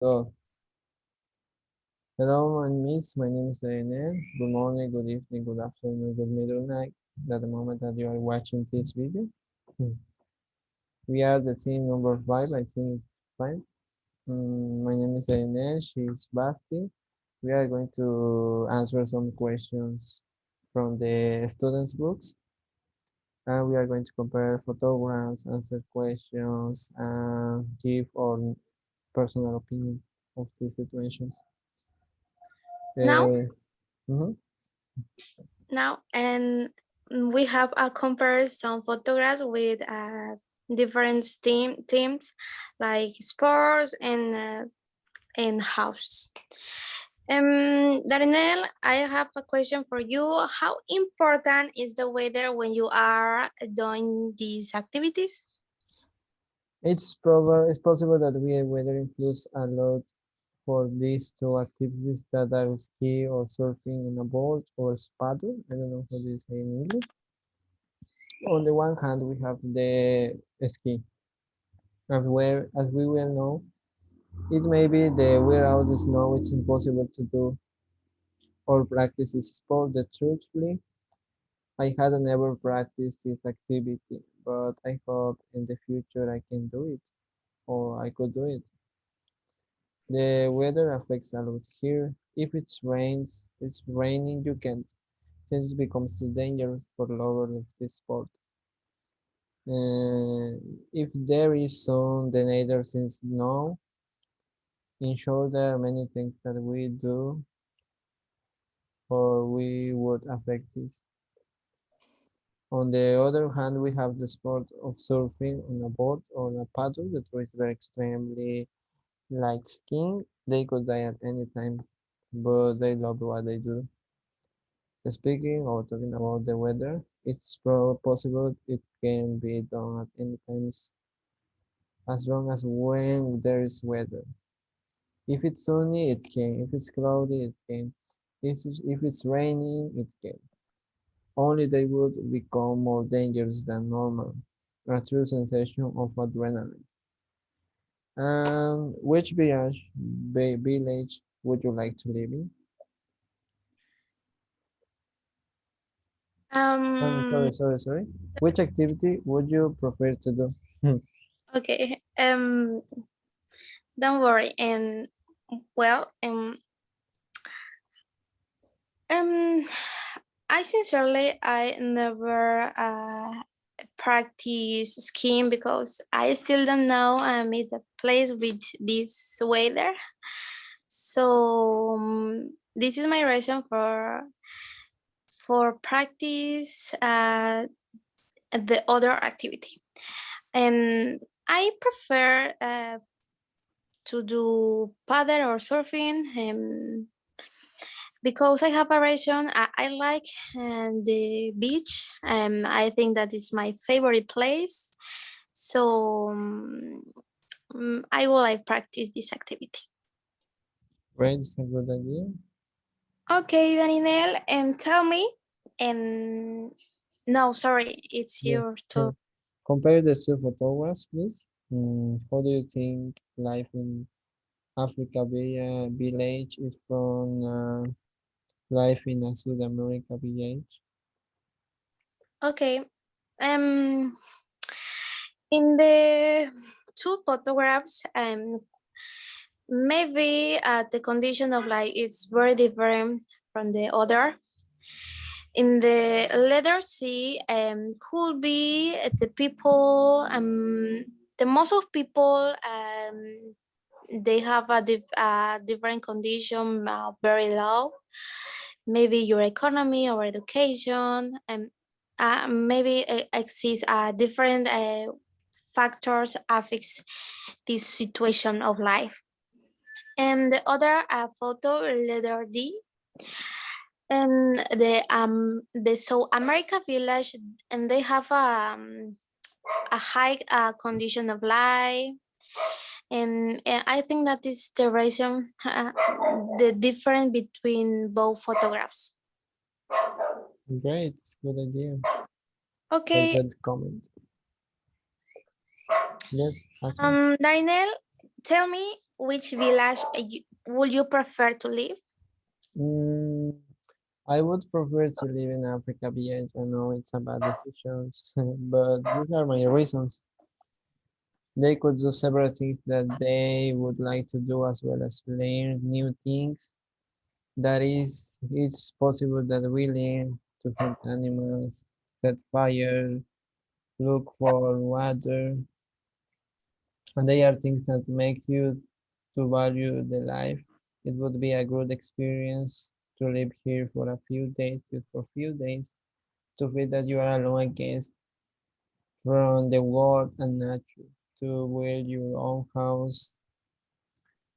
So, hello, my miss. My name is Lionel. Good morning, good evening, good afternoon, good midnight. At the moment that you are watching this video, Hmm. We are the team number 5. I think it's 5. My name is Lionel. She is Basti. We are going to answer some questions from the students' books, and we are going to compare photographs, answer questions, and give our personal opinion of these situations. Now, Uh, mhm. and we have a comparison photographs with different teams like sports and houses. Darinel, I have a question for you. How important is the weather when you are doing these activities? It's possible that we weather influence a lot for these two activities that are ski or surfing on a board or paddle. I don't know how do you say in English. On the one hand, we have the ski, as we will know, it may be the without the snow, it's impossible to do or practice this sport. The truthfully, I had never practiced this activity, but I hope in the future I can do it or I could do it. The weather affects a lot here. If it's raining, you can't, since it becomes too dangerous for lovers of this sport. If there is sun, then either since snow. In short, there are many things that we do or we would affect this. On the other hand, we have the sport of surfing on a board or on a paddle that is very extremely like skiing. They could die at any time, but they love what they do. Speaking or talking about the weather, it's possible it can be done at any times as long as when there is weather. If it's sunny, it can. If it's cloudy, it can. If it's raining, it can. Only they would become more dangerous than normal. A true sensation of adrenaline. Which village would you like to live in? Um, Sorry. Which activity would you prefer to do? okay. Don't worry. And well, um, I never practice skiing because I still don't know meet a place with this weather. So this is my reason for practice the other activity. And I prefer to do paddle or surfing. Because I have a reason, I like the beach. I think that is my favorite place. So I will like practice this activity. Great, it's a good idea. Okay, Daniel, and tell me. And no, sorry, it's Yeah. your turn. Compare the two photographs, please. How do you think life in Africa village is from life in a South America village? Okay. Um, in the two photographs, maybe the condition of life is very different from the other. In the letter C, could be the people, the most of people, they have a different condition, very low. Maybe your economy or education, and maybe exists different factors affects this situation of life. And the other photo, letter D, and the South America village, and they have a high condition of life, and I think that is the reason the difference between both photographs. Great, it's a good idea. A Okay, good comment. Yes, ask me. Darinel, tell me, which village would you prefer to live? Mm, I would prefer to live in Africa, Village. I know it's a bad decision, but these are my reasons. They could do several things that they would like to do, as well as learn new things. That is, it's possible that we learn to hunt animals, set fire, look for water, and they are things that make you to value the life. It would be a good experience to live here for a few days, just for a few days, to feel that you are alone against from the world and nature, to build your own house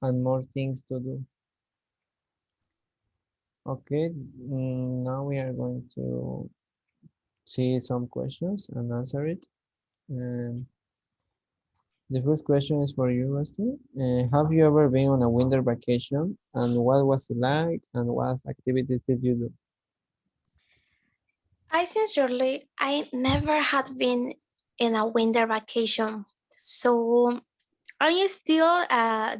and more things to do. Okay, now we are going to see some questions and answer it. Um, the first question is for you, Rusty. Have you ever been on a winter vacation, and what was it like, and what activities did you do? I sincerely, I never had been in a winter vacation, so I still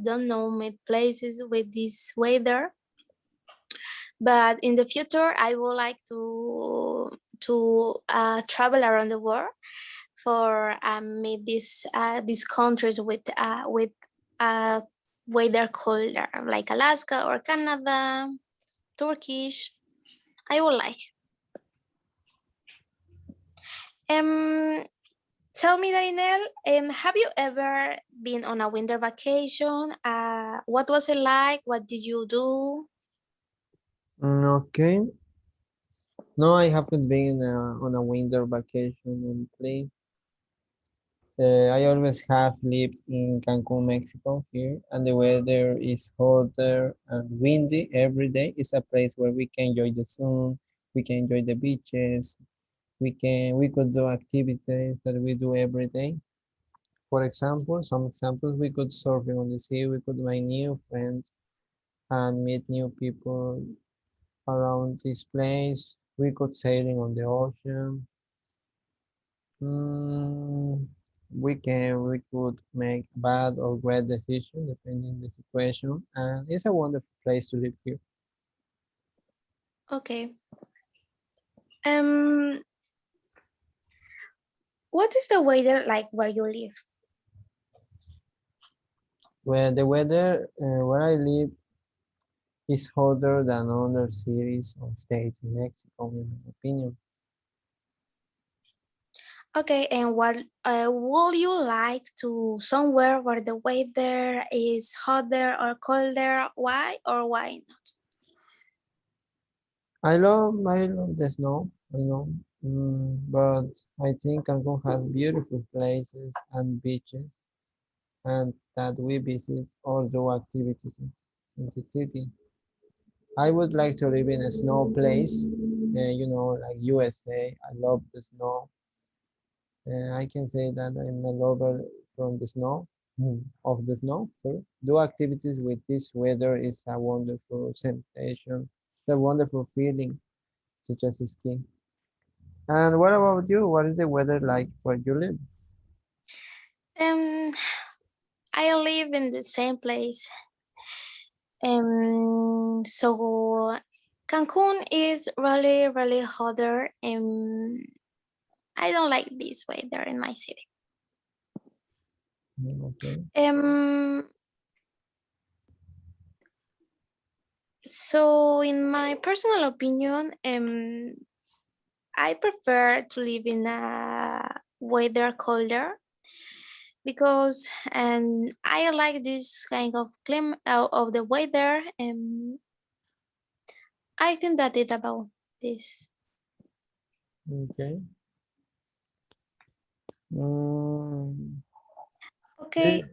don't know my places with this weather. But in the future, I would like to travel around the world for meet these countries with uh, weather colder, like Alaska or Canada, Turkish. I would like. Um, Tell me, Darinel, have you ever been on a winter vacation? What was it like? What did you do? Okay. No, I haven't been on a winter vacation in place. I always have lived in Cancun, Mexico here, and the weather is hotter and windy every day. It's a place where we can enjoy the sun, we can enjoy the beaches, we could do activities that we do every day. For example, some examples, we could surfing on the sea, we could make new friends and meet new people around this place. We could sailing on the ocean. Mm, we could make bad or great decision depending the situation, and it's a wonderful place to live here. Okay. Um, what is the weather like where you live? Where the weather where I live is hotter than other cities or states in Mexico, in my opinion. Okay, and what would you like to somewhere where the weather is hotter or colder? Why or why not? I love the snow, I know, but I think Cancun has beautiful places and beaches, and that we visit or do activities in the city. I would like to live in a snow place, like USA. I love the snow. I can say that I'm a lover from the snow, of the snow. Sorry. Do activities with this weather is a wonderful sensation. It's a wonderful feeling, such as skiing. And what about you? What is the weather like where you live? Um, I live in the same place. So Cancun is really, really hotter, and I don't like this weather in my city. Okay. Um, so in my personal opinion, I prefer to live in a weather colder because I like this kind of climate of the weather, and I think that it about this. Okay. Mm, do- Okay.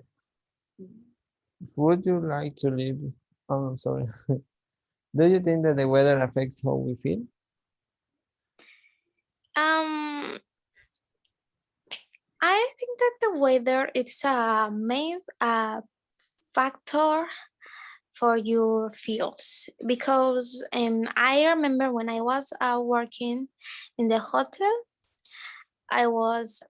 would you like to live? Oh, I'm sorry. Do you think that the weather affects how we feel? Um, I think that the weather is a main factor for your fields because I remember when I was working in the hotel, I was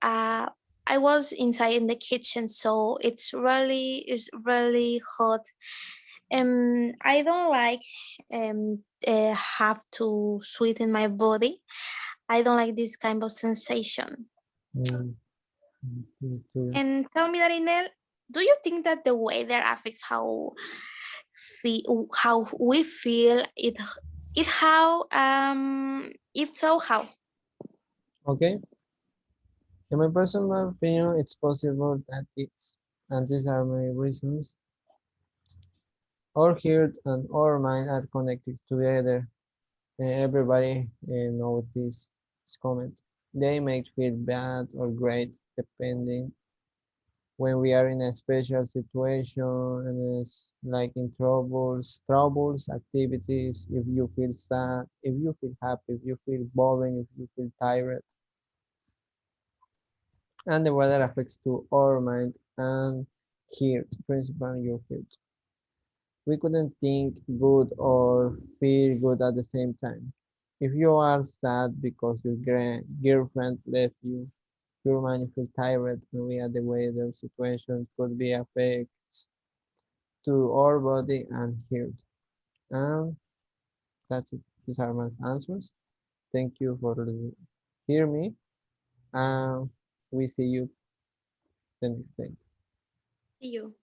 I was inside in the kitchen, so it's really hot. I don't like have to sweat in my body. I don't like this kind of sensation. Mm, me too. And tell me, Darinel, do you think that the weather affects how we feel it? It how if so how? Okay. In my personal opinion, it's possible that it's, and these are my reasons. Our heart and our mind are connected together. Everybody knows this comment. They may feel bad or great depending when we are in a special situation and it's like in troubles, activities, if you feel sad, if you feel happy, if you feel boring, if you feel tired. And the weather affects to our mind and heart, principally your heart. We couldn't think good or feel good at the same time. If you are sad because your girlfriend left you, your mind feels tired, and we are the weather situation could be affects to our body and heart. And that's it. These are my answers. Thank you for hear me. And we see you the next day. See you.